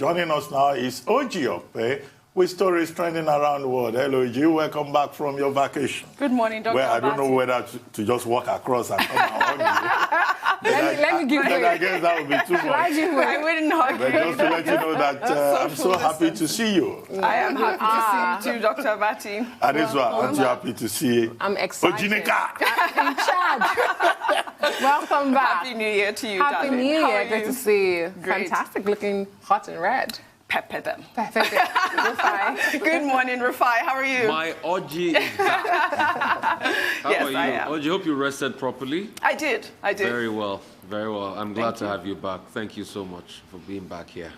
Joining us now is Okpe, with stories trending around the world. Hello, G. Welcome back from your vacation. Good morning, Dr. Well, I don't know whether to just walk across and come and hug you. Let me give you. I guess that would be too much. I wouldn't hug But you. just to let you know that I'm so happy to see you. I am happy to see you too, Dr. Vati. And this one, aren't you happy to see you? I'm excited. Ojinika. In charge. Welcome back. Happy New Year to you, Happy darling. New How Year. are Good you? to see you. Great. Fantastic, looking hot and red. Pepper them. Perfect. Rufai. Good morning, Rufai. How are you? My Oji is back. How Yes, are you? I am. Oji, hope you rested properly. I did. Very well, very well. I'm glad Thank to you. have you back. Thank you so much for being back here.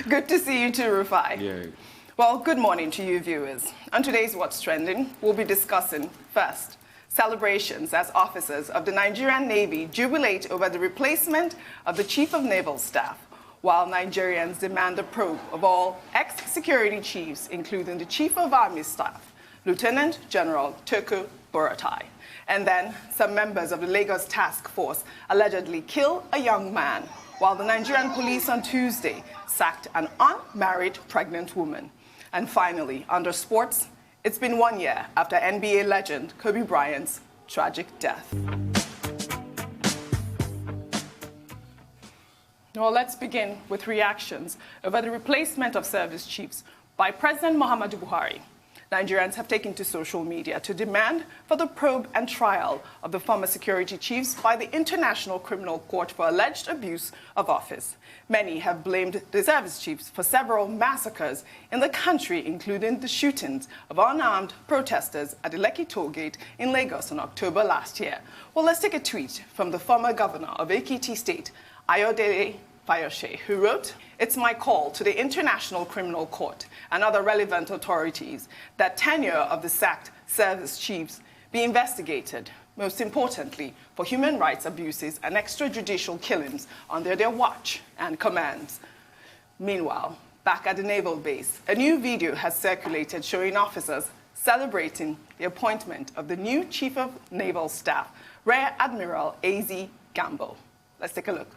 Good to see you too, Rufai. Yeah. Well, good morning to you viewers. On today's What's Trending, we'll be discussing, first, celebrations as officers of the Nigerian Navy jubilate over the replacement of the Chief of Naval Staff, while Nigerians demand the probe of all ex-security chiefs, including the Chief of Army Staff, Lieutenant General Turku Buratai. And then some members of the Lagos Task Force allegedly kill a young man, while the Nigerian police on Tuesday sacked an unmarried pregnant woman. And finally, under sports, it's been 1 year after NBA legend Kobe Bryant's tragic death. Well, let's begin with reactions over the replacement of service chiefs by President Muhammadu Buhari. Nigerians have taken to social media to demand for the probe and trial of the former security chiefs by the International Criminal Court for alleged abuse of office. Many have blamed the service chiefs for several massacres in the country, including the shootings of unarmed protesters at the Lekki toll gate in Lagos in October last year. Well, let's take a tweet from the former governor of Ekiti State, Ayodele Fayose, who wrote, "It's my call to the International Criminal Court and other relevant authorities that tenure of the sacked service chiefs be investigated, most importantly for human rights abuses and extrajudicial killings under their watch and commands." Meanwhile, back at the naval base, a new video has circulated showing officers celebrating the appointment of the new Chief of Naval Staff, Rear Admiral A.Z. Gamble. Let's take a look.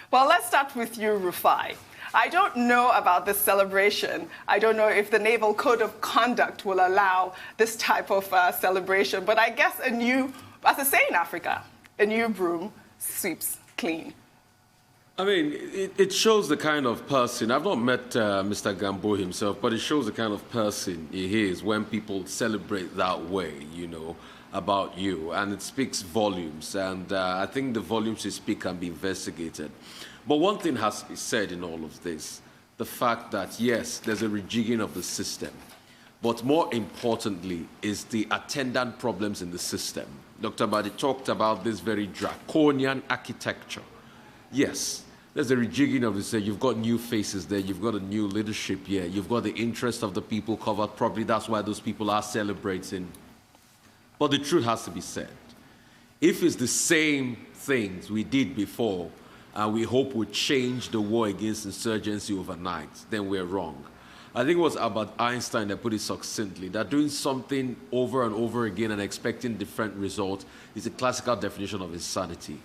Well, let's start with you, Rufai. I don't know about this celebration. I don't know if the Naval Code of Conduct will allow this type of celebration, but I guess as they say in Africa, a new broom sweeps clean. I mean, it shows the kind of person, I've not met Mr. Gambo himself, but it shows the kind of person he is when people celebrate that way, you know, about you. And it speaks volumes. And I think the volumes you speak can be investigated. But one thing has to be said in all of this, the fact that, yes, there's a rejigging of the system. But more importantly is the attendant problems in the system. Dr. Badi talked about this very draconian architecture. Yes, there's a rejigging of the system. You've got new faces there. You've got a new leadership here. You've got the interest of the people covered properly. That's why those people are celebrating. But the truth has to be said. If it's the same things we did before, and we hope will change the war against insurgency overnight, then we're wrong. I think it was Albert Einstein that put it succinctly, that doing something over and over again and expecting different results is a classical definition of insanity.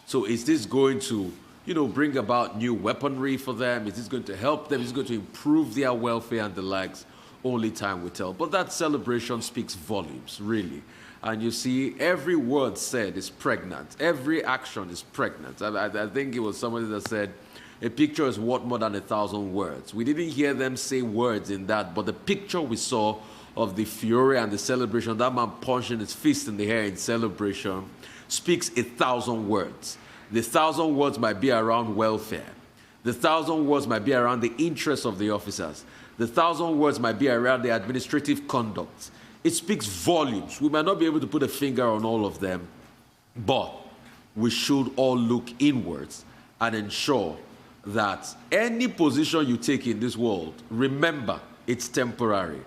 So is this going to, bring about new weaponry for them? Is this going to help them? Is it going to improve their welfare and the likes? Only time will tell. But that celebration speaks volumes, really. And you see, every word said is pregnant. Every action is pregnant. I think it was somebody that said, a picture is worth more than 1,000 words. We didn't hear them say words in that, but the picture we saw of the fury and the celebration, that man punching his fist in the air in celebration, speaks 1,000 words. The 1,000 words might be around welfare. The 1,000 words might be around the interests of the officers. The 1,000 words might be around the administrative conduct. It speaks volumes. We might not be able to put a finger on all of them, but we should all look inwards and ensure that any position you take in this world, remember, it's temporary.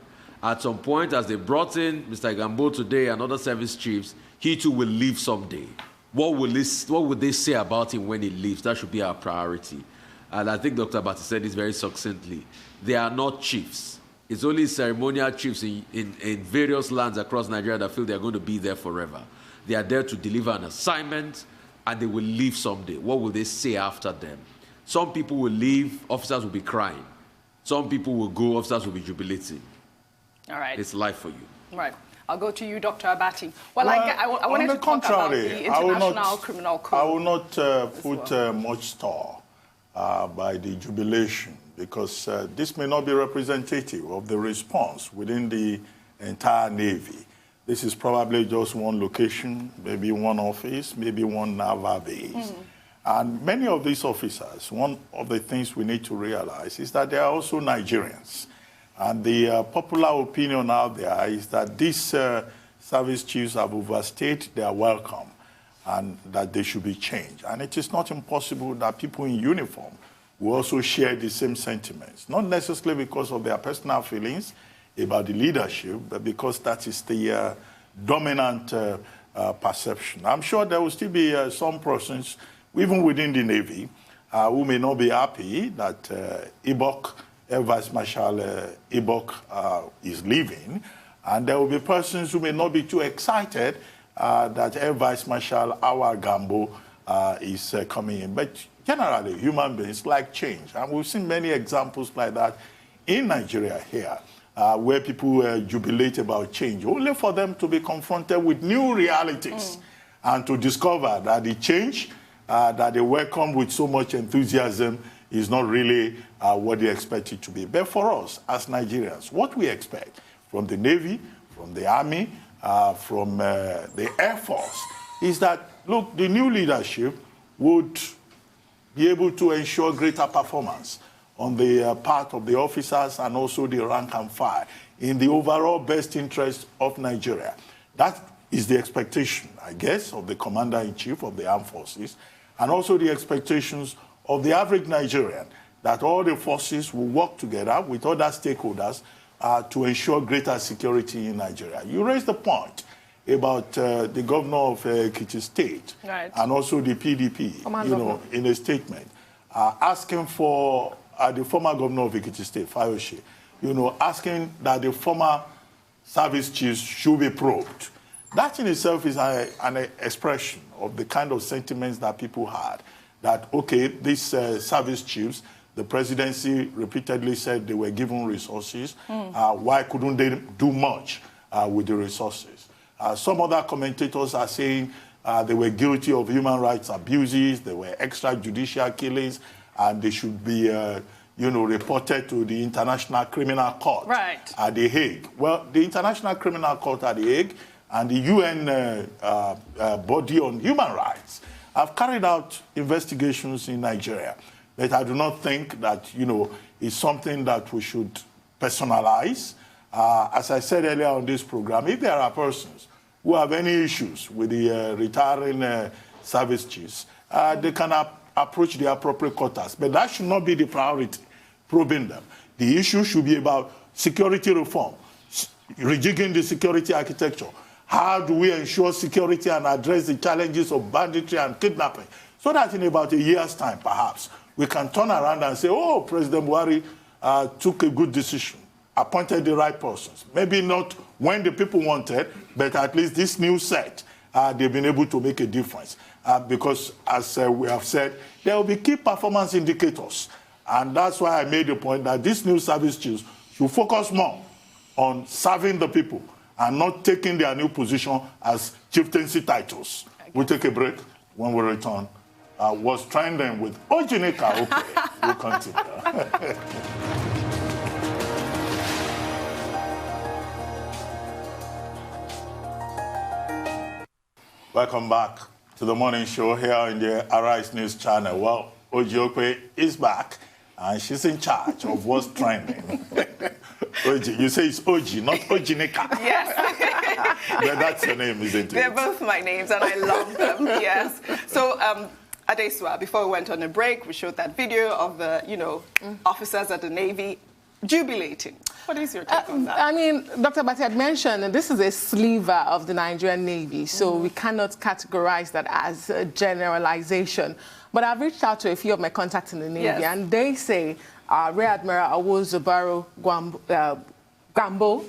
At some point, as they brought in Mr. Gambo today and other service chiefs, he too will leave someday. what would they say about him when he leaves? That should be our priority. And I think Dr. Abati said this very succinctly. They are not chiefs. It's only ceremonial chiefs in various lands across Nigeria that feel they're going to be there forever. They are there to deliver an assignment, and they will leave someday. What will they say after them? Some people will leave, officers will be crying. Some people will go, officers will be jubilating. All right. It's life for you. All right. I'll go to you, Dr. Abati. Well, I wanted to talk about the International Criminal Code. I will not put much store by the jubilation, because this may not be representative of the response within the entire Navy. This is probably just one location, maybe one office, maybe one naval base. And many of these officers, one of the things we need to realize is that they are also Nigerians. And the popular opinion out there is that these service chiefs have overstayed their welcome and that they should be changed. And it is not impossible that people in uniform will also share the same sentiments, not necessarily because of their personal feelings about the leadership, but because that is the dominant perception. I'm sure there will still be some persons, even within the Navy, who may not be happy that Air Vice Marshal Ibok is leaving, and there will be persons who may not be too excited that Air Vice Marshal Awa Gambo is coming in. But generally, human beings like change, and we've seen many examples like that in Nigeria here, where people jubilate about change, only for them to be confronted with new realities and to discover that the change that they welcome with so much enthusiasm is not really what they expect it to be. But for us, as Nigerians, what we expect from the Navy, from the Army, from the Air Force, is that, look, the new leadership would be able to ensure greater performance on the part of the officers and also the rank and file in the overall best interest of Nigeria. That is the expectation, I guess, of the Commander-in-Chief of the Armed Forces, and also the expectations of the average Nigerian, that all the forces will work together with other stakeholders to ensure greater security in Nigeria. You raised the point about the governor of Ekiti State, right, and also the PDP, in a statement, asking for the former governor of Ekiti State, Fayose, asking that the former service chiefs should be probed. That in itself is an expression of the kind of sentiments that people had. That, okay, these service chiefs, the presidency repeatedly said they were given resources. Why couldn't they do much with the resources? Some other commentators are saying they were guilty of human rights abuses, they were extrajudicial killings, and they should be reported to the International Criminal Court at The Hague. Well, the International Criminal Court at The Hague and the UN body on human rights have carried out investigations in Nigeria. But I do not think that, it's something that we should personalize. As I said earlier on this program, if there are persons who have any issues with the retiring service chiefs, they can approach the appropriate quarters. But that should not be the priority, probing them. The issue should be about security reform, rejigging the security architecture. How do we ensure security and address the challenges of banditry and kidnapping? So that in about a year's time, perhaps, we can turn around and say, oh, President Buhari took a good decision, appointed the right persons. Maybe not when the people wanted, but at least this new set, they've been able to make a difference. Because, as we have said, there will be key performance indicators. And that's why I made the point that these new service chiefs should focus more on serving the people and not taking their new position as chieftaincy titles. We'll take a break. When we return, what's trending with Ojinika Okpe. We'll continue. Welcome back to the morning show here on the Arise News channel. Well, Oji Okpe is back, and she's in charge of what's trending. Oji, you say it's Oji, not Ojinika. Yes. But that's your name, isn't it? They're both my names, and I love them, yes. So, Adesua, before we went on a break, we showed that video of the, officers at the Navy jubilating. What is your take on that? I mean, Dr. Bati had mentioned this is a sliver of the Nigerian Navy, so we cannot categorize that as a generalization. But I've reached out to a few of my contacts in the Navy, and they say Rear Admiral Awozobaro Gambo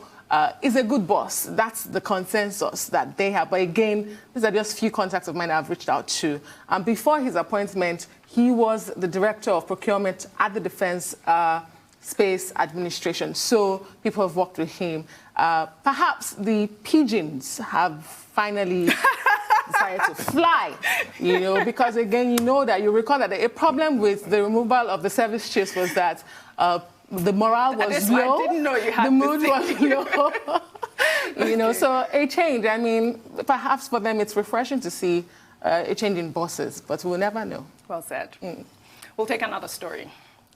is a good boss. That's the consensus that they have. But again, these are just few contacts of mine I've reached out to. And before his appointment, he was the Director of Procurement at the Defense Space Administration. So people have worked with him. Perhaps the pigeons have finally decided to fly, you know, because again, you know that you recall that a problem with the removal of the service chiefs was that the morale was low. I didn't know you had the mood was low. You know, so a change. I mean, perhaps for them it's refreshing to see a change in bosses, but we'll never know. Well said. We'll take another story.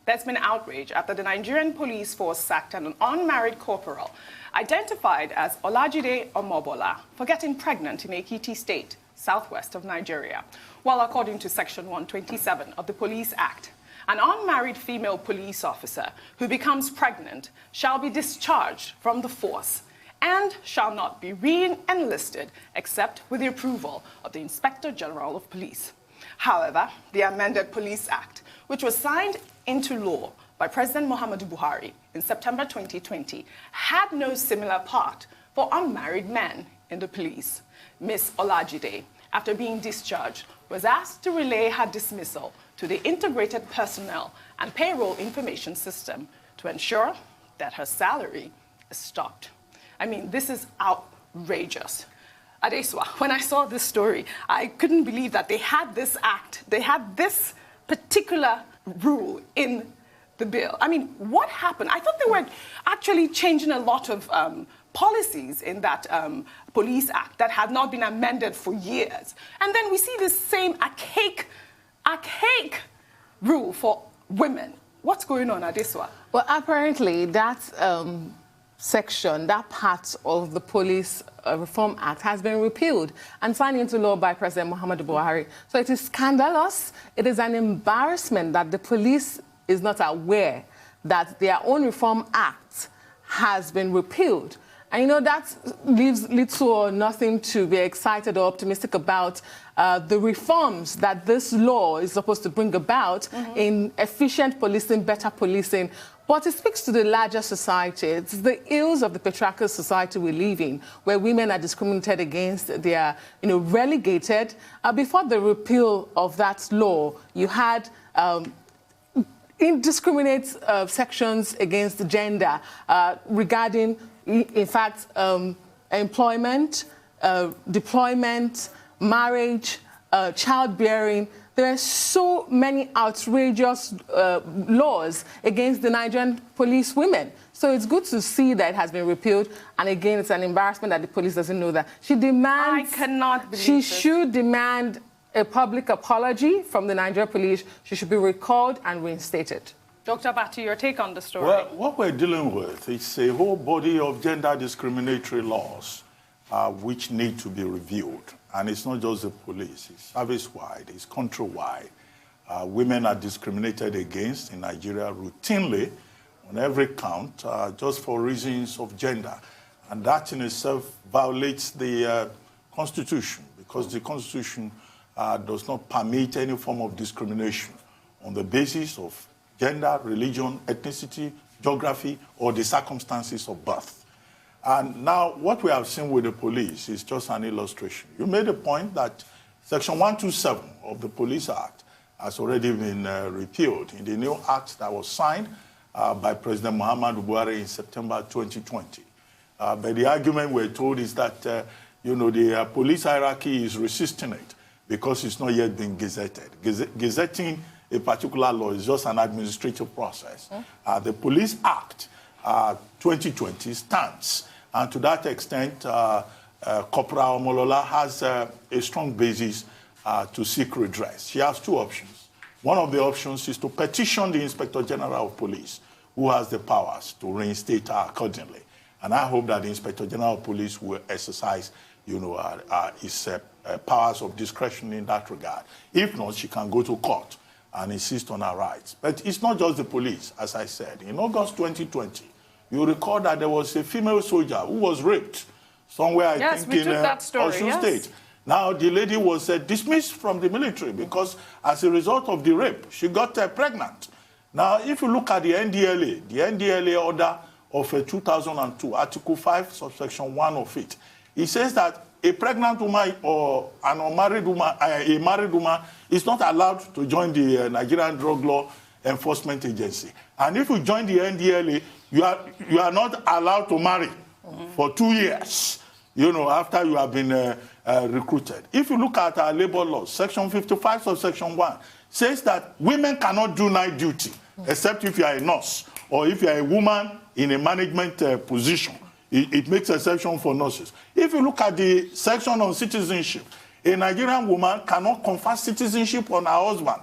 There's been outrage after the Nigerian Police Force sacked an unmarried corporal identified as Olajide Omobola for getting pregnant in Ekiti State, southwest of Nigeria. Well, according to Section 127 of the Police Act, an unmarried female police officer who becomes pregnant shall be discharged from the force and shall not be re-enlisted except with the approval of the Inspector General of Police. However, the amended Police Act, which was signed into law by President Muhammadu Buhari in September 2020, had no similar part for unmarried men in the police. Ms. Olajide, after being discharged, was asked to relay her dismissal to the Integrated Personnel and Payroll Information System to ensure that her salary is stopped. I mean, this is outrageous. Adeswa, when I saw this story, I couldn't believe that they had this act, they had this particular rule in the bill. I mean, what happened? I thought they were actually changing a lot of policies in that Police Act that had not been amended for years. And then we see this same archaic rule for women. What's going on, Adeswa? Well, apparently that section, that part of the Police Reform Act has been repealed and signed into law by President Muhammadu Buhari. So it is scandalous. It is an embarrassment that the police is not aware that their own Reform Act has been repealed. And, you know, that leaves little or nothing to be excited or optimistic about the reforms that this law is supposed to bring about in efficient policing, better policing. But it speaks to the larger society. It's the ills of the patriarchal society we live in, where women are discriminated against, they are, you know, relegated. Before the repeal of that law, you had indiscriminate sections against gender regarding, in fact, employment, deployment, marriage, childbearing. There are so many outrageous laws against the Nigerian police women. So it's good to see that it has been repealed. And again, it's an embarrassment that the police doesn't know that. She demands... I cannot believe She this. should demand a public apology from the Nigerian police. She should be recalled and reinstated. Dr. Bati, your take on the story? Well, what we're dealing with is a whole body of gender discriminatory laws which need to be reviewed. And it's not just the police, it's service-wide, it's country-wide. Women are discriminated against in Nigeria routinely on every count just for reasons of gender. And that in itself violates the Constitution, because the Constitution does not permit any form of discrimination on the basis of gender, religion, ethnicity, geography, or the circumstances of birth. And now what we have seen with the police is just an illustration. You made a point that Section 127 of the Police Act has already been repealed in the new act that was signed by President Muhammadu Buhari in September 2020. But the argument we're told is that, you know, the police hierarchy is resisting it because it's not yet been gazetted. Gazetting a particular law is just an administrative process. The Police Act 2020 stands. And to that extent, Corporal Omolola has a strong basis to seek redress. She has two options. One of the options is to petition the Inspector General of Police, who has the powers to reinstate her accordingly. And I hope that the Inspector General of Police will exercise, you know, his powers of discretion in that regard. If not, she can go to court and insist on her rights. But it's not just the police, as I said. In August 2020, You recall that there was a female soldier who was raped somewhere, I think, in Osun State. Now, the lady was dismissed from the military because as a result of the rape, she got pregnant. Now, if you look at the NDLA order of 2002, Article 5, subsection 1 of it, it says that a pregnant woman or an unmarried woman, a married woman, is not allowed to join the Nigerian Drug Law Enforcement Agency. And if you join the NDLA, you are not allowed to marry for 2 years, you know, after you have been recruited. If you look at our labor laws, Section 55, subsection 1, says that women cannot do night duty, except if you are a nurse or if you are a woman in a management position. It makes exception for nurses. If you look at the section on citizenship, a Nigerian woman cannot confer citizenship on her husband.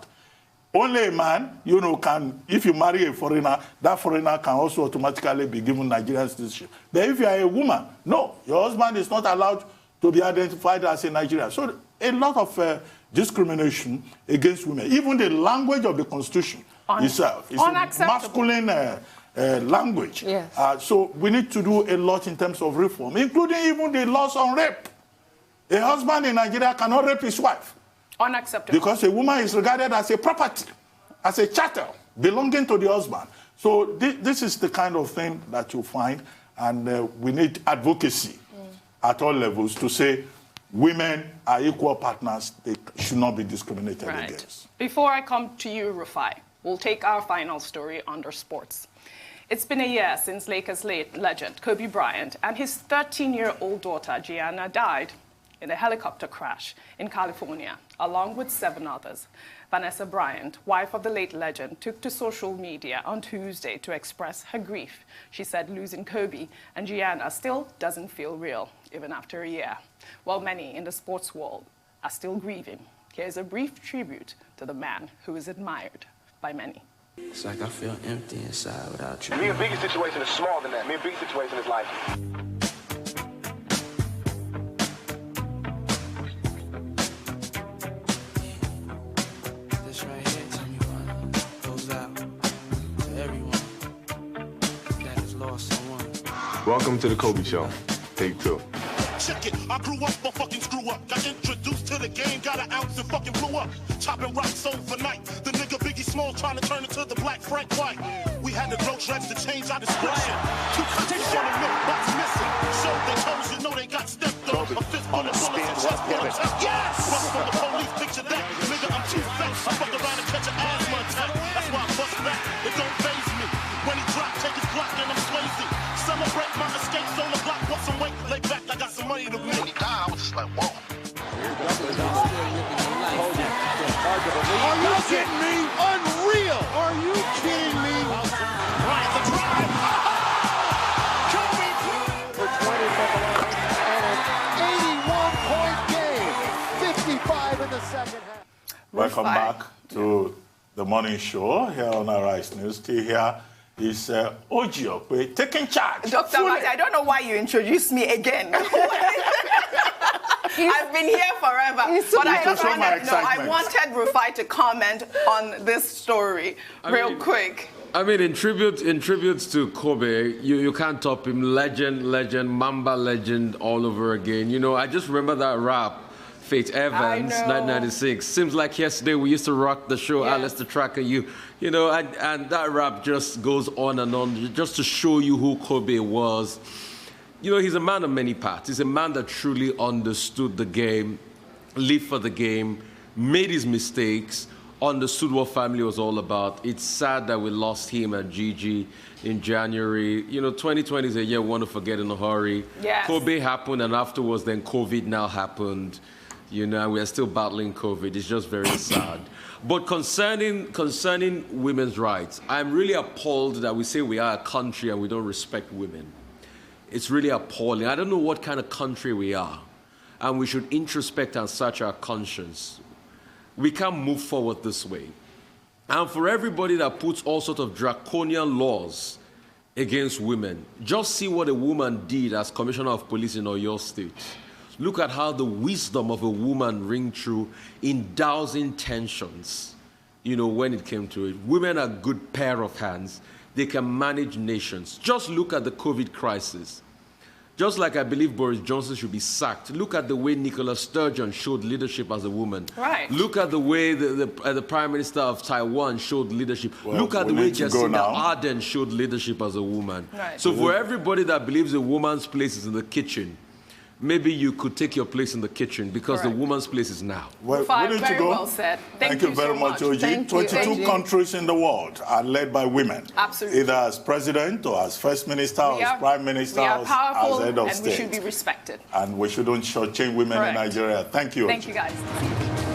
Only a man, you know, can, if you marry a foreigner, that foreigner can also automatically be given Nigerian citizenship. But if you are a woman, no, your husband is not allowed to be identified as a Nigerian. So a lot of discrimination against women. Even the language of the Constitution itself is a masculine language. Yes. So we need to do a lot in terms of reform, including even the laws on rape. A husband in Nigeria cannot rape his wife. Unacceptable. Because a woman is regarded as a property, as a chattel belonging to the husband. So this is the kind of thing that you find, and we need advocacy at all levels to say women are equal partners. They should not be discriminated against. Before I come to you, Rufai, we'll take our final story under sports. It's been a year since Lakers legend Kobe Bryant and his 13-year-old daughter, Gianna, died in a helicopter crash in California, along with 7 others. Vanessa Bryant, wife of the late legend, took to social media on Tuesday to express her grief. She said losing Kobe and Gianna still doesn't feel real, even after a year. While many in the sports world are still grieving, here's a brief tribute to the man who is admired by many. It's like I feel empty inside without you. Me and Biggie's situation is smaller than that. Me and Biggie's situation is like... This right here, tell me what goes out to everyone that has lost someone. Welcome to the Kobe Show. Take 2. Check it, I grew up, but fucking screw up. Got introduced to the game, got an ounce and fucking blew up. Chopping rocks overnight. The nigga Biggie Small trying to turn into the Black Frank White. We had the road tracks to change our description. 2 countries on the milk, box missing. So they told you know they got stepped on. A fist full of bullets and chest full of tech. Yes! Run from the police, picture that. Nigga, I'm too fat. I fuck around and catch an asthma attack. That's why I bust back. It don't faze me. When he drop, take his Glock and I'm Swayze. Celebrate my escapes on the block, put some weight, lay back, I got some money to make. When he died, I was just like, whoa. Are you kidding me? Unreal! Are you kidding me? Right, the drive! Kobe! For 20 and an 81-point game. 55 in the second half. Welcome back to the morning show here on Arise News. Still here is Okpe taking charge. Dr. Mati, I don't know why you introduced me again. I've been here forever. But I wanted Rufai to comment on this story real quick. I mean, in tribute to Kobe, you can't top him. Legend, Mamba legend all over again. You know, I just remember that rap, Faith Evans, 1996. Seems like yesterday we used to rock the show, Alice the Tracker, you know, and that rap just goes on, just to show you who Kobe was. You know, he's a man of many parts. He's a man that truly understood the game, lived for the game, made his mistakes, understood what family was all about. It's sad that we lost him and Gigi in January. You know, 2020 is a year we want to forget in a hurry. Yes. Kobe happened, and afterwards, then COVID now happened. You know, we are still battling COVID. It's just very sad. But concerning women's rights, I'm really appalled that we say we are a country and we don't respect women. It's really appalling. I don't know what kind of country we are. And we should introspect and search our conscience. We can't move forward this way. And for everybody that puts all sorts of draconian laws against women, just see what a woman did as Commissioner of Police in Oyo State. Look at how the wisdom of a woman ring through in dousing tensions, you know, when it came to it. Women are a good pair of hands. they can manage nations. Just look at the COVID crisis. Just like I believe Boris Johnson should be sacked, look at the way Nicola Sturgeon showed leadership as a woman. Right. Look at the way the Prime Minister of Taiwan showed leadership. Well, look at the way Jacinda Ardern showed leadership as a woman. Right. So for everybody that believes a woman's place is in the kitchen, maybe you could take your place in the kitchen because the woman's place is now. Well, Very well said. Thank you very so much, OG. 22 countries in the world are led by women. Absolutely. Either as president or as first minister or as prime minister or as head of state. And we should be respected. And we shouldn't shortchange women in Nigeria. Thank you, OG. Thank you, guys.